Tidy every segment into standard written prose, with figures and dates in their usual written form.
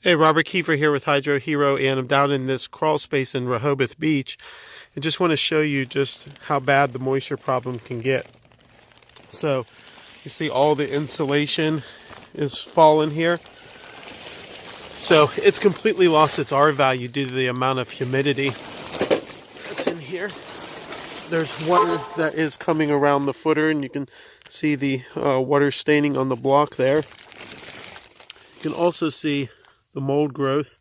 Hey, Robert Kiefer here with HydroHero, and I'm down in this crawl space in Rehoboth Beach. I just want to show you just how bad the moisture problem can get. So, you see all the insulation is fallen here. So, it's completely lost its R value due to the amount of humidity that's in here. There's water that is coming around the footer, and you can see the water staining on the block there. You can also see the mold growth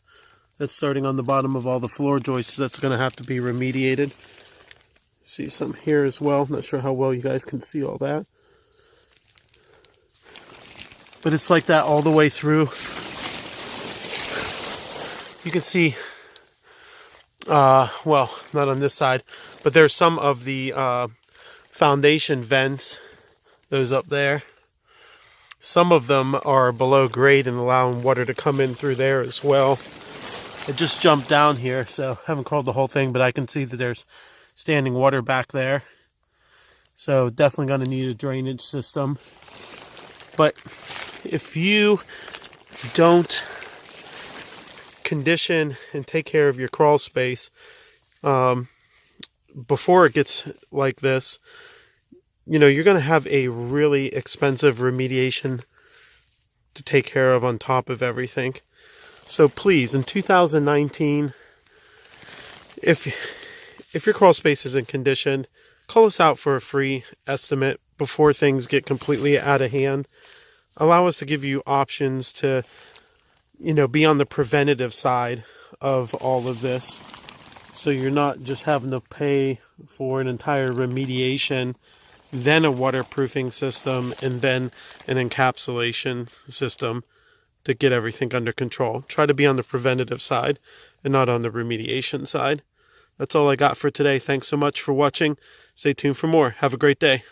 that's starting on the bottom of all the floor joists. That's going to have to be remediated. See some here as well. Not sure how well you guys can see all that, but it's like that all the way through. You can see well, not on this side, but there's some of the foundation vents, those up there. Some of them are below grade and allowing water to come in through there as well. It just jumped down here, so I haven't crawled the whole thing, but I can see that there's standing water back there. So definitely going to need a drainage system. But if you don't condition and take care of your crawl space before it gets like this, you know, you're going to have a really expensive remediation to take care of on top of everything. So please, in 2019, if your crawl space isn't conditioned, call us out for a free estimate before things get completely out of hand. Allow us to give you options to, you know, be on the preventative side of all of this. So you're not just having to pay for an entire remediation, then a waterproofing system, and then an encapsulation system to get everything under control. Try to be on the preventative side and not on the remediation side. That's all I got for today. Thanks so much for watching. Stay tuned for more. Have a great day.